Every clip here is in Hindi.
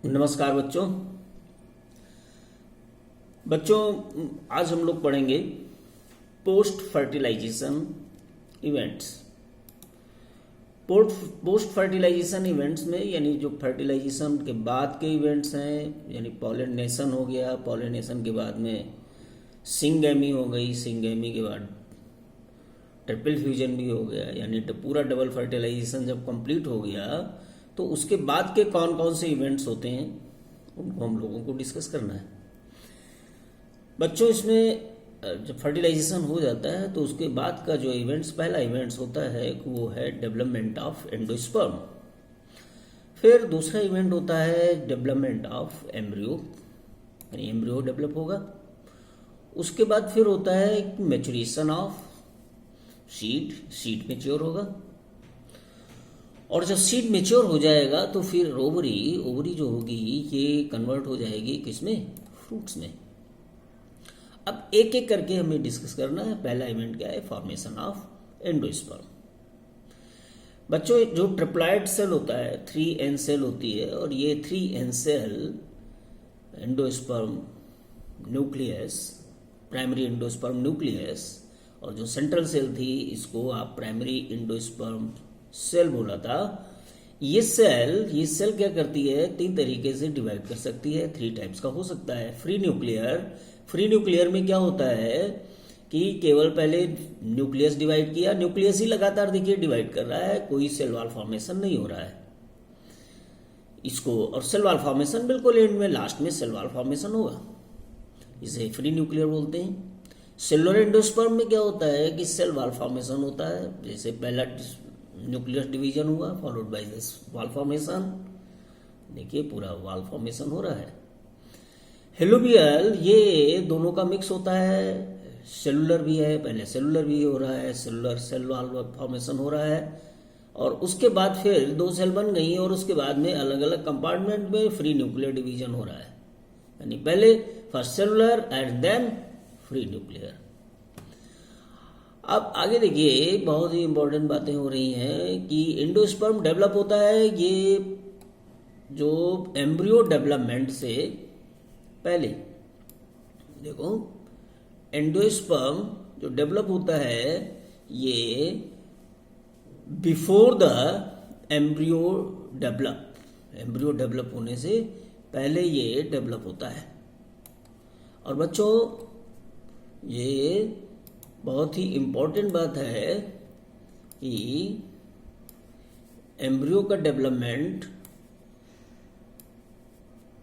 नमस्कार बच्चों। बच्चों आज हम लोग पढ़ेंगे post fertilization events. Post fertilization events में यानी जो फर्टिलाइजेशन के बाद के इवेंट्स हैं, यानी पॉलिनेशन हो गया, पॉलिनेशन के बाद में सिंगेमी हो गई, सिंगेमी के बाद ट्रिपल फ्यूजन भी हो गया, यानी पूरा डबल फर्टिलाइजेशन जब कंप्लीट हो गया तो उसके बाद के कौन कौन से इवेंट्स होते हैं उनको हम लोगों को डिस्कस करना है। बच्चों इसमें जब फर्टिलाइजेशन हो जाता है तो उसके बाद का जो इवेंट्स, पहला इवेंट्स होता है वो है डेवलपमेंट ऑफ एंडोस्पर्म। फिर दूसरा इवेंट होता है डेवलपमेंट ऑफ एम्ब्रियो, यानी एम्ब्रियो डेवलप होगा। उसके बाद फिर होता है maturation of seed, seed mature होगा। और जब सीड मैच्योर हो जाएगा तो फिर ओवरी जो होगी ये कन्वर्ट हो जाएगी किसमें? फ्रूट्स में। अब एक एक करके हमें डिस्कस करना है। पहला इवेंट क्या है? Formation of endosperm. बच्चों जो ट्रिप्लॉइड सेल होता है, 3N सेल होती है, और ये 3N cell endosperm nucleus, primary endosperm nucleus, और जो सेंट्रल सेल थी इसको आप प्राइमरी एंडोस्पर्म सेल बोला था। ये सेल क्या करती है? 3 तरीके से डिवाइड कर सकती है, 3 टाइप्स का हो सकता है। फ्री न्यूक्लियर में क्या होता है कि केवल पहले न्यूक्लियस डिवाइड किया, न्यूक्लियस ही लगातार देखिए डिवाइड कर रहा है, कोई सेल वॉल फॉर्मेशन नहीं हो रहा है इसको। और सेल वॉल फॉर्मेशन बिल्कुल एंड में, लास्ट में सेल वॉल फॉर्मेशन होगा, इसे फ्री न्यूक्लियर बोलते हैं। सेलुलर एंडोस्पर्म में क्या होता है कि सेल वॉल फॉर्मेशन होता है, जैसे पहला न्यूक्लियस डिवीजन हुआ followed by this wall formation. देखिए पूरा वॉल फॉर्मेशन हो रहा है। हेलोबियल ये दोनों का मिक्स होता है, सेलुलर भी है, पहले सेलुलर भी हो रहा है, सेलुलर सेल वॉल फॉर्मेशन हो रहा है, और उसके बाद फिर 2 सेल बन गई और उसके बाद में अलग अलग कंपार्टमेंट में फ्री न्यूक्लियर डिवीजन हो रहा है, यानी पहले first cellular and then free nuclear. अब आगे देखिए बहुत ही इंपॉर्टेंट बातें हो रही हैं कि एंडोस्पर्म डेवलप होता है, ये जो एम्ब्रियो डेवलपमेंट से पहले। देखो एंडोस्पर्म जो डेवलप होता है ये बिफोर द एम्ब्रियो डेवलप होने से पहले ये डेवलप होता है। और बच्चों ये बहुत ही इम्पोर्टेंट बात है कि एम्ब्रियो का डेवलपमेंट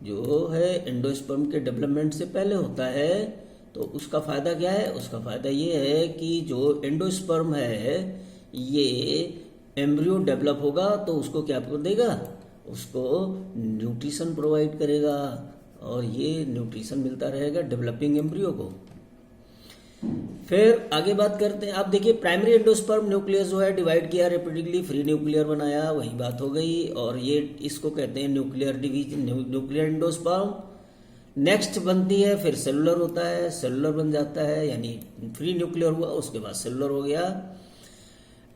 जो है एंडोस्पर्म के डेवलपमेंट से पहले होता है। तो उसका फायदा क्या है? उसका फायदा ये है कि जो एंडोस्पर्म है ये एम्ब्रियो डेवलप होगा तो उसको क्या कर देगा? उसको न्यूट्रिशन प्रोवाइड करेगा, और ये न्यूट्रिशन मिलता रहेगा डेवलपिंग एम्ब्रियो को। फिर आगे बात करते हैं। आप देखिए प्राइमरी एंडोस्पर्म न्यूक्लियस जो है डिवाइड किया रेपिडेटली, फ्री न्यूक्लियर बनाया, वही बात हो गई, और ये इसको कहते हैं nuclear division, nuclear endosperm. Next बनती है, फिर सेलुलर होता है, सेलुलर बन जाता है, यानी फ्री न्यूक्लियर हुआ उसके बाद सेलुलर हो गया।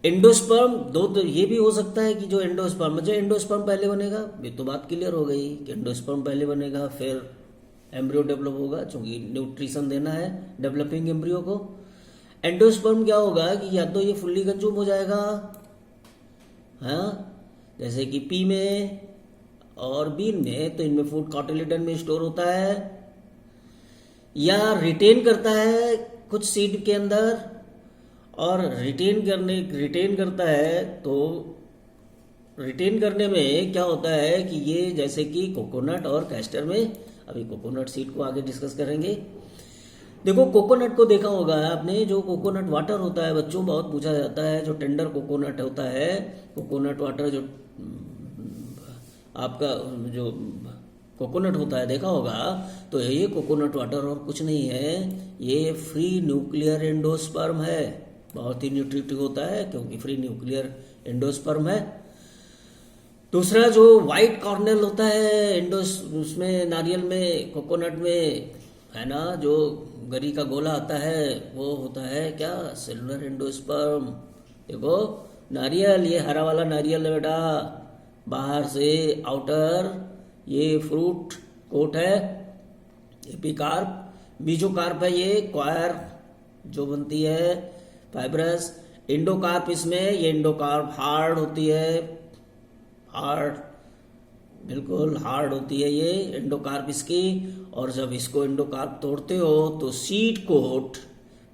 एंडोस्पर्म दो तो ये भी हो सकता है कि जो एंडोस्पर्म पहले बनेगा, ये तो बात क्लियर हो गई कि एंडोस्पर्म पहले बनेगा फिर एम्ब्रियो डेवलप होगा, क्योंकि न्यूट्रिशन देना है डेवलपिंग एम्ब्रियो को। एंडोस्पर्म क्या होगा कि या तो ये फुल्ली कंज्यूम हो जाएगा, हाँ, जैसे कि पी में और बीन में, तो इनमें फूड कॉटिलेडन में स्टोर होता है, या रिटेन करता है कुछ सीड के अंदर, और रिटेन करता है। तो रिटेन करने में क्या होता है कि ये जैसे कि कोकोनट और कैस्टर में, अभी कोकोनट सीड को आगे डिस्कस करेंगे। देखो कोकोनट को देखा होगा आपने, जो कोकोनट वाटर होता है बच्चों, बहुत पूछा जाता है, जो टेंडर कोकोनट होता है, कोकोनट वाटर जो आपका जो कोकोनट होता है देखा होगा, तो ये कोकोनट वाटर और कुछ नहीं है, ये फ्री न्यूक्लियर एंडोस्पर्म है। बहुत ही न्यूट्रिटिव होता है क्योंकि फ्री न्यूक्लियर एंडोस्पर्म है। दूसरा जो व्हाइट कॉर्नेल होता है उसमें, नारियल में, कोकोनट में, है ना, जो गरी का गोला आता है वो होता है क्या? Cellular endosperm. देखो नारियल, ये हरा वाला नारियल है बेटा, बाहर से आउटर ये फ्रूट कोट है, एपिकार्प। मीजोकार्प है ये क्वायर जो बनती है फाइब्रस। इंडोकार्प इसमें, ये इंडोकार्प हार्ड होती है, हार्ड, बिल्कुल हार्ड होती है ये इंडोकार्प इसकी। और जब इसको इंडोकार्प तोड़ते हो तो सीड कोट,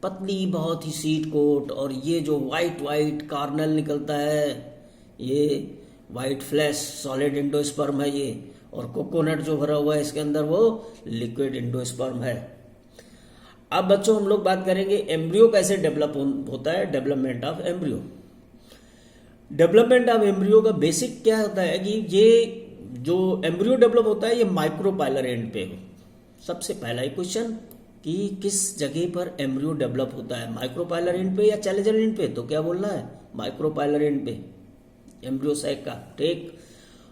पतली बहुत ही सीड कोट, और ये जो वाइट वाइट कार्नल निकलता है, ये वाइट फ्लैश सॉलिड एंडोस्पर्म है ये। और कोकोनट जो भरा हुआ है इसके अंदर वो लिक्विड एंडोस्पर्म है। अब बच्चों हम लोग बात करेंगे एम्ब्रियो कैसे डेवलप होता है, development of embryo. Development of embryo का बेसिक क्या होता है कि ये जो एम्ब्रियो डेवलप होता है ये माइक्रोपाइलर एंड पे हो। सबसे पहला ही क्वेश्चन कि किस जगह पर एम्ब्रियो डेवलप होता है, माइक्रोपाइलर एंड पे या चैलेंजर एंड पे, तो क्या बोलना है, माइक्रोपाइलर एंड पे एम्ब्रियो सैक का, ठीक।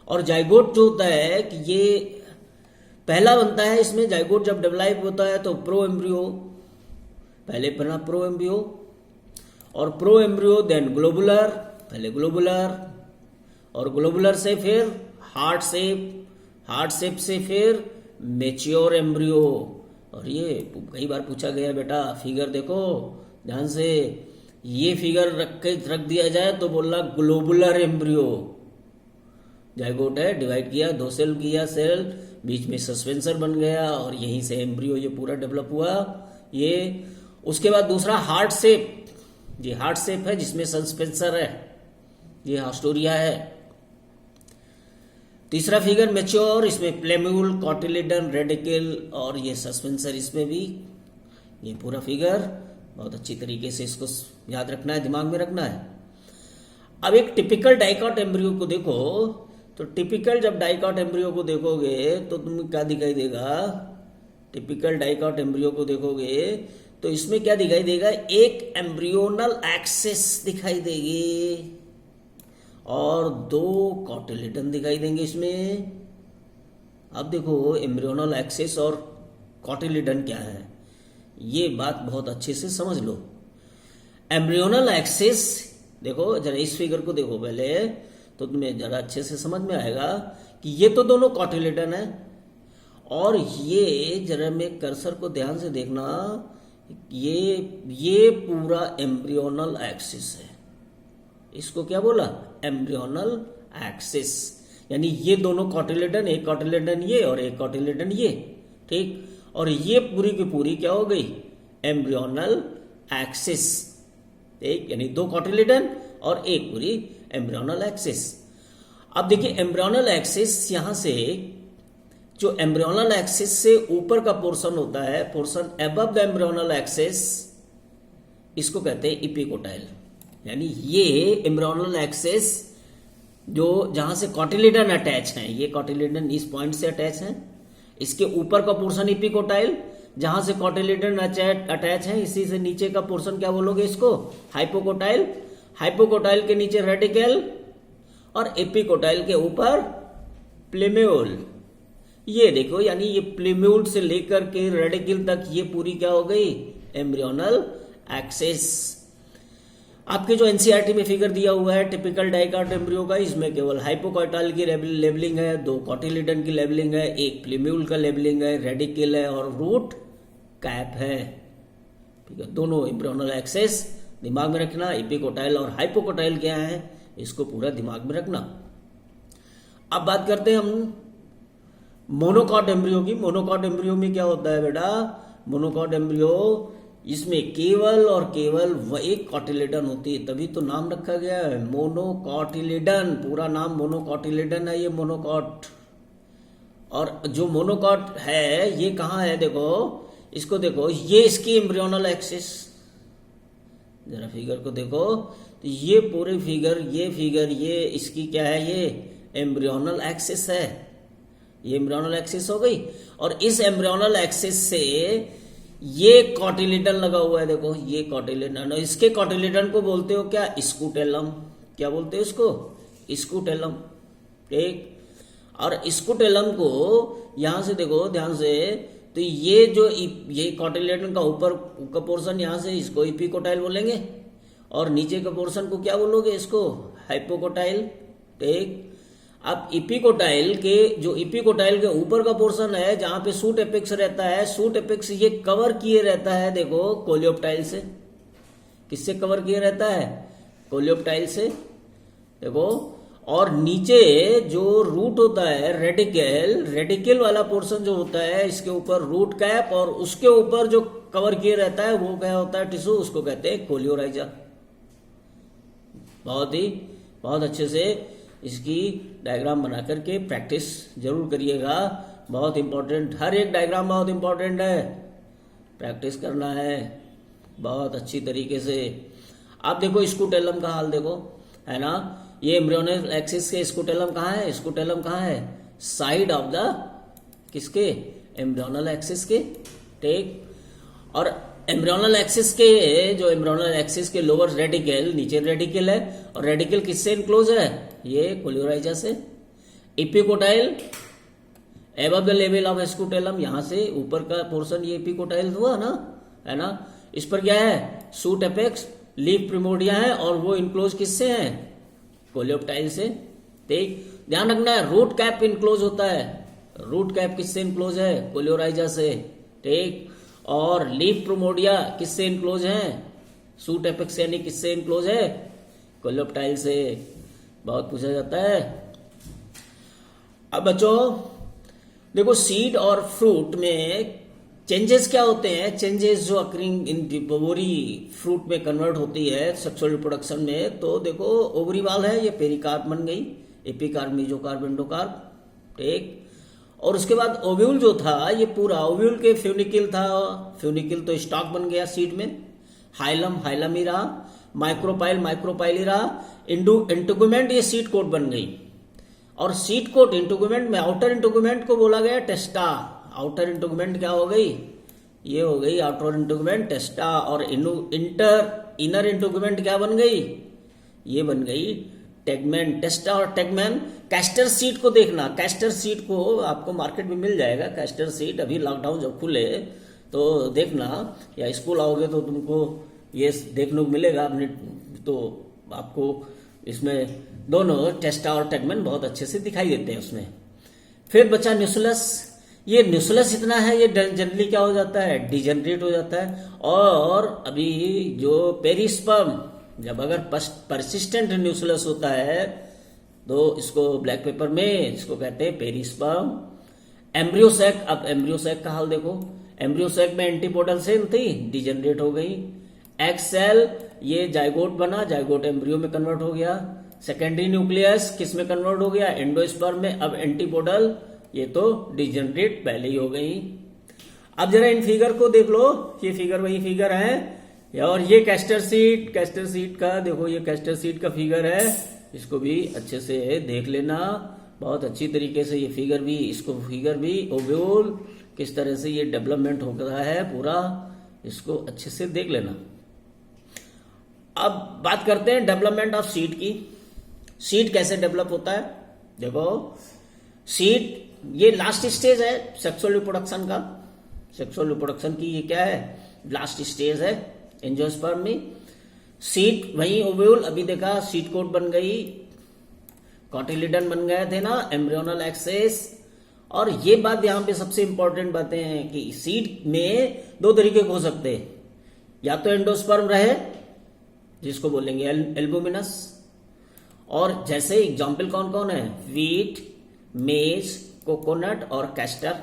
और जाइगोट जो होता है कि ये पहला बनता है, इसमें जाइगोट जब डेवलप होता है तो प्रो एम्ब्रियो, पहले बना प्रो एम्ब्रियो, और प्रो एम्ब्रियो देन ग्लोबुलर, पहले ग्लोबुलर, और ग्लोबुलर से फिर हार्ट शेप, हार्ट शेप से फिर मेच्योर एम्ब्रियो। और ये कई बार पूछा गया बेटा, फिगर देखो ध्यान से, ये फिगर रख दिया जाए तो बोला ग्लोबुलर एम्ब्रियो। जाइगोट है, डिवाइड किया, 2 सेल किया, सेल बीच में सस्पेंसर बन गया और यहीं से एम्ब्रियो ये पूरा डेवलप हुआ ये। उसके बाद दूसरा हार्ट शेप, ये हार्ट शेप है जिसमें सस्पेंसर है, ये हास्टोरिया है। तीसरा फिगर मैच्योर, इसमें प्लेम्यूल, कॉटिलिडन, रेडिकल और ये सस्पेंसर इसमें भी। ये पूरा फिगर बहुत अच्छी तरीके से इसको याद रखना है, दिमाग में रखना है। अब एक टिपिकल डाइकॉट एम्ब्रियो को देखो, तो टिपिकल जब डाइकॉट एम्ब्रियो को देखोगे तो तुम्हें क्या दिखाई देगा, टिपिकल डाइकॉट एम्ब्रियो को देखोगे तो इसमें क्या दिखाई देगा, एक एम्ब्रियोनल एक्सिस दिखाई देगी और 2 कॉटिलिडन दिखाई देंगे इसमें। अब देखो एम्ब्रियोनल एक्सिस और कॉटिलिडन क्या है, ये बात बहुत अच्छे से समझ लो। एम्ब्रियोनल एक्सिस देखो, जरा इस फिगर को देखो पहले तो तुम्हें जरा अच्छे से समझ में आएगा कि ये तो दोनों कॉटिलिडन है, और ये जरा मैं कर्सर को ध्यान से देखना, ये पूरा एम्ब्रियोनल एक्सिस है। इसको क्या बोला, एम्ब्रियोनल एक्सिस, यानी ये दोनों कॉटिलिडन, एक कॉटिलिडन ये और एक कॉटिलिडन ये, ठीक। और ये पूरी की पूरी क्या हो गई, एम्ब्रियोनल एक्सिस, ठीक, यानी 2 कॉटिलिडन और एक पूरी एम्ब्रियोनल एक्सिस। अब देखिए एम्ब्रियोनल एक्सिस, यहां से जो एम्ब्रियोनल एक्सिस से ऊपर का पोर्शन होता है, portion above the embryonal axis, इसको कहते हैं इपिकोटाइल। यानी ये एम्ब्रियोनल एक्सिस जो जहां से कॉटिलिडन अटैच हैं, ये कॉटिलिडन इस पॉइंट से अटैच हैं, इसके ऊपर का पोर्शन इपिकोटाइल, जहां से कॉटिलिडन अटैच है, इसी से नीचे का पोर्शन क्या बोलोगे इसको, हाइपोकोटाइल। हाइपोकोटाइल के नीचे रेडिकल और एपिकोटाइल के ऊपर प्लेम्यूल। ये देखो, यानी ये प्लेम्यूल से लेकर के रेडिकल तक ये पूरी क्या हो गई, एम्ब्रियोनल एक्सिस। आपके जो एनसीईआरटी में फिगर दिया हुआ है टिपिकल डाइकॉट एम्ब्रियो का, इसमें केवल हाइपोकोटाइल की लेबलिंग है, 2 कॉटिलिडन की लेबलिंग है, एक प्लेम्यूल का लेबलिंग है, रेडिकल है और रूट कैप है, ठीक है। दोनों एम्ब्रियोनल एक्सिस दिमाग में रखना, एपिकोटाइल और हाइपोकोटाइल क्या है इसको पूरा दिमाग में रखना। अब बात करते हैं हम मोनोकॉट एम्ब्रियो की। मोनोकॉट एम्ब्रियो में क्या होता है बेटा, मोनोकॉट एम्ब्रियो, इसमें केवल और केवल एक कॉटिलिडन होती है, तभी तो नाम रखा गया है मोनोकॉटिलिडन, पूरा नाम मोनोकॉटिलिडन है ये मोनोकॉट। और जो मोनोकॉट है ये कहाँ है, देखो इसको देखो, ये इसकी एम्ब्रियोनल एक्सिस, जरा फिगर को देखो तो ये पूरे फिगर, ये इसकी क्या है, ये एम्ब्रियोनल एक्सिस है, ये एम्ब्रियोनल एक्सिस हो गई। और इस एम्ब्रियोनल एक्सिस से ये कॉटिलिडन लगा हुआ है, देखो ये कॉटिलिडन, इसके कॉटिलिडन को बोलते हो क्या, स्कूटेलम। क्या बोलते हो इसको, स्कूटेलम, ठीक। और स्कूटेलम को यहां से देखो ध्यान से, तो ये जो ये कॉटिलिडन का ऊपर का पोर्शन, यहां से इसको इपिकोटाइल बोलेंगे और नीचे का पोर्शन को क्या बोलोगे, इसको हाइपोकोटाइल, ठीक। अब इपिकोटाइल के ऊपर का पोर्शन है जहां पे सूट एपेक्स रहता है, सूट एपेक्स ये कवर किए रहता है, देखो कोलियोप्टाइल से। किससे कवर किए रहता है? कोलियोप्टाइल से, देखो। और नीचे जो रूट होता है रेडिकल वाला पोर्शन जो होता है, इसके ऊपर रूट कैप और उसके ऊपर जो कवर किए रहता है वो क्या होता है? टिश्यू, उसको कहते हैं कोलियोराइजा। बहुत अच्छे से इसकी डायग्राम बना करके प्रैक्टिस जरूर करिएगा। बहुत इंपॉर्टेंट, हर एक डायग्राम बहुत इंपॉर्टेंट है, प्रैक्टिस करना है बहुत अच्छी तरीके से। आप देखो स्कूटेलम का हाल देखो, है ना। ये एम्ब्रियोनल एक्सिस के स्कूटेलम कहाँ है? स्कूटेलम कहाँ है? साइड ऑफ द किसके? एम्ब्रियोनल एक्सिस के, ठीक। और एम्ब्रियोनल एक्सिस के लोअर रेडिकल, नीचे रेडिकल है, और रेडिकल किससे इनक्लोज है? ये कोलियोराइजा से। Epicotyl above the level of scutellum, यहां से ऊपर का पोर्शन ये एपिकोटाइल हुआ ना, है ना। इस पर क्या है? सूट एपेक्स, लीफ प्रिमोर्डिया है, और वो इनक्लोज किससे है? कोलियोप्टाइल से, ठीक। ध्यान रखना है रूट कैप इनक्लोज होता है, रूट कैप किससे इनक्लोज है? कोलियोराइजा से, ठीक। और लीफ प्रिमोर्डिया किससे इनक्लोज है? सूट एपेक्स यानी किससे इनक्लोज है? कोलियोप्टाइल से। बहुत पूछा जाता है। अब बच्चों देखो, सीड और फ्रूट में चेंजेस क्या होते हैं? चेंजेस जो अकरिंग इन ओवरी फ्रूट में कन्वर्ट होती है सेक्सुअल रिप्रोडक्शन में। तो देखो ओवरी वाल है, ये पेरिकार्प बन गई, एपिकार्प, मेसोकार्प, एंडोकार्प, ठीक। और उसके बाद ओव्यूल जो था, ये पूरा ओव्यूल के फ्यूनिकिल था, फ्यूनिकिल तो स्टॉक बन गया सीड में, हाइलम ही रहा, माइक्रोपाइल ही रहा, इंटुगुमेंट ये सीड कोट बन गई। और सीड कोट इंटुगुमेंट में आउटर इंटुगुमेंट को बोला गया टेस्टा। आउटर इंटुगुमेंट क्या हो गई? ये हो गई आउटर इंटुगुमेंट टेस्टा। और इनर इंटुगुमेंट क्या बन गई? ये बन गई टेगमेन। टेस्टा और टेगमेन। कैस्टर सीड को देखना, कैस्टर सीड को आपको मार्केट में मिल जाएगा। कैस्टर सीड अभी लॉकडाउन जब खुले तो देखना, या स्कूल आओगे तो तुमको ये देखने को मिलेगा अपने, तो आपको इसमें दोनों टेस्टा और टेगमेन बहुत अच्छे से दिखाई देते हैं उसमें। फिर बचा न्यूसलस। ये न्यूसलस इतना है, ये जनरली क्या हो जाता है? डिजेनरेट हो जाता है। और अभी जो पेरिस्पर्म, जब अगर परसिस्टेंट न्यूसलस होता है तो इसको ब्लैक पेपर में इसको कहते हैं पेरिस्पर्म। एम्ब्रियोसैक, अब एम्ब्रियोसैक का हाल देखो, एम्ब्रियोसैक में एंटीपोडल सेल थी, डिजेनरेट हो गई। एग सेल, ये जाइगोट बना, जाइगोट एम्ब्रियो में कन्वर्ट हो गया। सेकेंडरी न्यूक्लियस किस में कन्वर्ट हो गया? एंडोस्पर्म में। अब एंटीपोडल, ये तो डिजेनरेट पहले ही हो गई। अब जरा इन फिगर को देख लो, ये फिगर वही फिगर है, और ये कैस्टर सीड का देखो, ये कैस्टर सीड का फिगर है, इसको भी अच्छे से देख लेना बहुत अच्छी तरीके से। ये फिगर भी, इसको फिगर भी, ओव्यूल किस तरह से ये डेवलपमेंट हो रहा है पूरा, इसको अच्छे से देख लेना। अब बात करते हैं डेवलपमेंट ऑफ सीड की। सीड कैसे डेवलप होता है? देखो सीड ये लास्ट स्टेज है सेक्सुअल रिप्रोडक्शन का। सेक्सुअल रिप्रोडक्शन की ये क्या है? लास्ट स्टेज है एंजियोस्पर्म में। सीड वही ओव्यूल, अभी देखा सीड कोट बन गई, कॉटिलिडन बन गए थे ना, एम्ब्रियोनल एक्सेस। और ये बात यहां पे सबसे इंपॉर्टेंट बातें हैं कि सीड में दो तरीके हो सकते हैं, या तो एंडोस्पर्म रहे जिसको बोलेंगे एल्बुमिनस, और जैसे एग्जाम्पल कौन कौन है? वीट, मेज, कोकोनट और कैस्टर।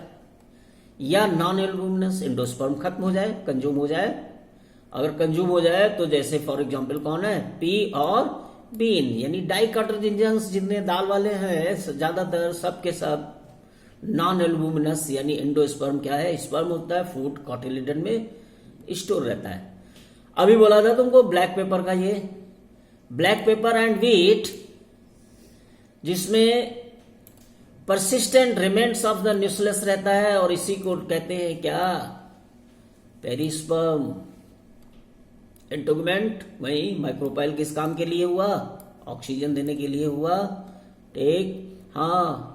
या नॉन एल्बुमिनस, एंडोस्पर्म खत्म हो जाए, कंज्यूम हो जाए। अगर कंज्यूम हो जाए तो जैसे फॉर एग्जाम्पल कौन है? पी और बीन, यानी डाइकोटिलेडोन्स जितने दाल वाले हैं ज्यादातर सबके सब नॉन एल्बुमिनस, यानी एंडोस्पर्म क्या है? स्पर्म होता है, फूड कॉटिलिडन में स्टोर रहता है। अभी बोला था तुमको ब्लैक पेपर का, ये ब्लैक पेपर एंड व्हीट, जिसमें persistent remnants of the nucleus रहता है, और इसी को कहते हैं क्या? पेरिस्पर्म। इंटुगमेंट वही माइक्रोपाइल किस काम के लिए हुआ? ऑक्सीजन देने के लिए हुआ, ठीक। हाँ,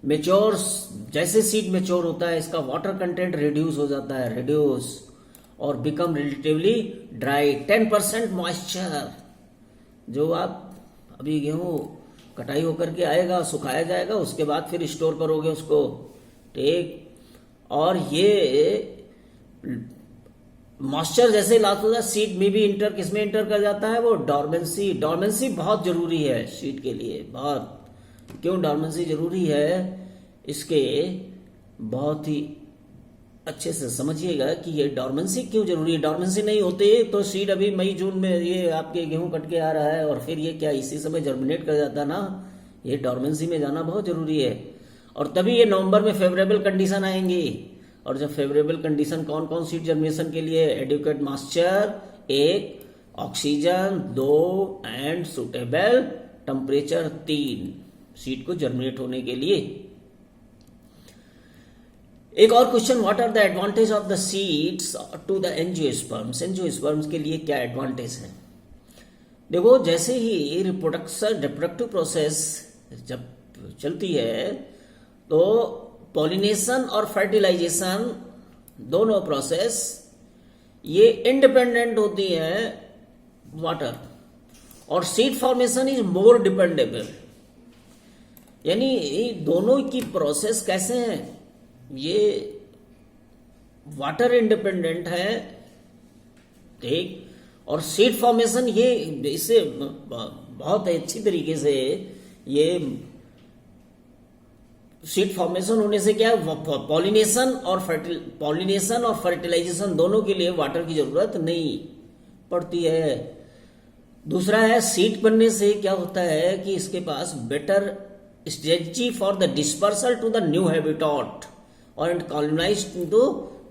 मेच्योर्स, जैसे सीड मेच्योर होता है इसका वाटर कंटेंट रिड्यूस हो जाता है, रिड्यूस, और बिकम रिलेटिवली ड्राई। 10% मॉइस्चर, जो आप अभी गेहूं कटाई होकर के आएगा, सुखाया जाएगा, उसके बाद फिर स्टोर करोगे उसको, ठीक। और ये मॉइस्चर जैसे लॉस होता है, सीड में भी इंटर किसमें इंटर कर जाता है, वो डॉर्मेंसी। डॉर्मेंसी बहुत जरूरी है सीड के लिए, बहुत। क्यों डॉर्मेंसी जरूरी है, इसके बहुत ही अच्छे से समझिएगा कि ये डॉर्मेंसी क्यों जरूरी है। डॉर्मेंसी नहीं होती तो सीड अभी मई जून में ये आपके गेहूं कट के आ रहा है और फिर ये क्या इसी समय जर्मिनेट कर जाता ना, ये डॉर्मेंसी में जाना बहुत जरूरी है। और तभी ये नवंबर में फेवरेबल कंडीशन आएंगी। और जब फेवरेबल कंडीशन कौन कौन सीड जर्मिनेशन के लिए, adequate moisture 1, oxygen 2 and suitable temperature 3, seed को जर्मिनेट होने के लिए। एक और question, what are the advantage of the seeds to the angiosperms. Angiosperms के लिए क्या एडवांटेज है? देखो, जैसे ही रिप्रोडक्टिव प्रोसेस जब चलती है तो पॉलिनेशन और फर्टिलाइजेशन दोनों प्रोसेस ये इंडिपेंडेंट होती है वाटर, और seed formation is more dependable. यानी दोनों की प्रोसेस कैसे हैं, ये वाटर इंडिपेंडेंट है, ठीक। और सीड फॉर्मेशन ये इससे बहुत अच्छी तरीके से ये सीड फॉर्मेशन होने से क्या है, पॉलिनेशन और फर्टिलाइजेशन दोनों के लिए वाटर की जरूरत नहीं पड़ती है। दूसरा है, सीड बनने से क्या होता है कि इसके पास better strategy for the dispersal to the new habitat और कॉलोनाइज टू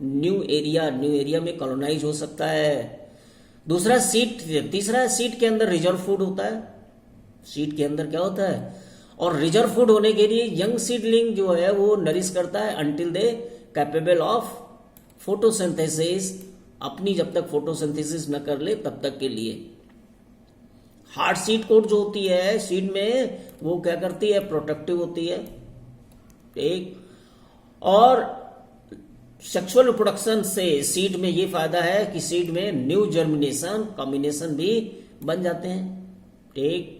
न्यू एरिया में कॉलोनाइज हो सकता है। दूसरा सीड, तीसरा है सीड के अंदर रिजर्व फूड होता है। सीड के अंदर क्या होता है, और रिजर्व फूड होने के लिए यंग सीडलिंग जो है वो नरिश करता है until they capable of photosynthesis, अपनी जब तक फोटोसिंथेसिस न कर ले तब तक के लिए। हार्ड सीड कोट जो होती है सीड में, वो क्या करती है, प्रोटेक्टिव होती है, ठीक। और सेक्सुअल रिप्रोडक्शन से सीड में ये फायदा है कि सीड में न्यू जर्मिनेशन कॉम्बिनेशन भी बन जाते हैं, ठीक।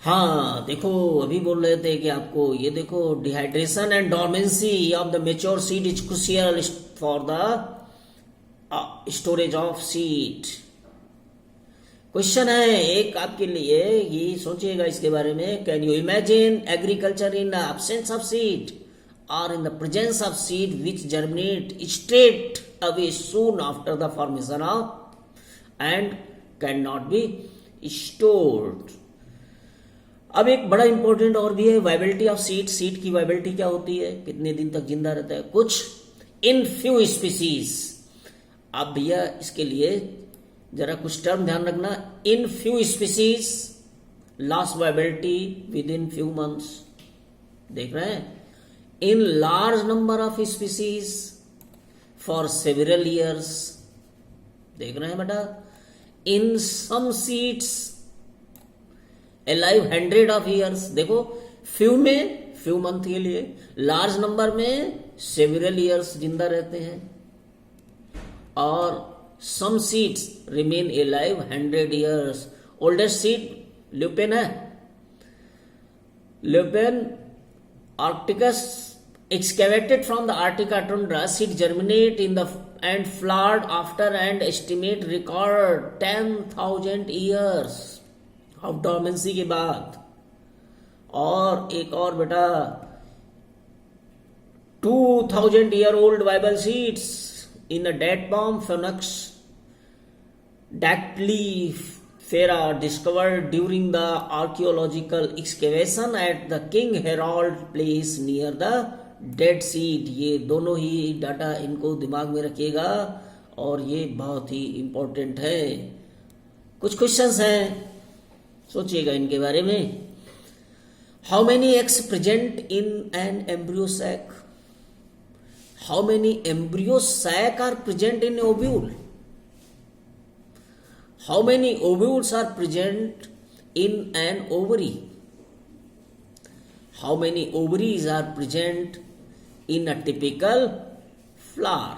हाँ देखो, अभी बोल रहे थे कि आपको ये देखो, dehydration and dormancy of the mature seed is crucial for the storage of seed. Question है एक आपके लिए, ये सोचिएगा इसके बारे में। Can you imagine agriculture in the absence of seed और in the presence of seed which germinate straight away soon after the formation of and can not be stored. अब एक बड़ा इंपॉर्टेंट और भी है, वाइबिलिटी ऑफ सीड। सीड की वाइबिलिटी क्या होती है, कितने दिन तक जिंदा रहता है। कुछ इन फ्यू स्पीसीज, अब भैया इसके लिए जरा कुछ टर्म ध्यान रखना। In few species loss viability within few months, देख रहे हैं। In large number of species for several years, देख रहे हैं बेटा। In some seeds alive 100 of years, देखो फ्यू में फ्यू मंथ के लिए, लार्ज नंबर में सेवरल ईयर्स जिंदा रहते हैं, और some seeds remain alive 100 years. Oldest seed lupine है, lupine arcticus excavated from the Arctica tundra, seed germinate in the and flowered after and estimate record 10,000 years of dormancy के बाद। और एक और बेटा, 2000 year old viable seeds in a dead palm phoenix dactylifera discovered during the archaeological excavation at the King Herald place near the dead seed. ये दोनों ही डाटा इनको दिमाग में रखिएगा और ये बहुत ही इंपॉर्टेंट है। कुछ क्वेश्चंस हैं, सोचिएगा इनके बारे में। How many eggs present in an embryo sac, how many embryo sac are present in ovule, how many ovules are present in an ovary, how many ovaries are present in a typical flower।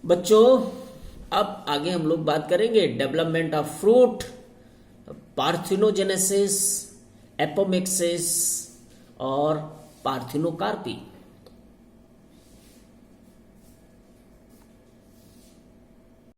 बच्चों अब आगे हम लोग बात करेंगे development of fruit, parthenogenesis, apomixis और पार्थिनोकार्पी।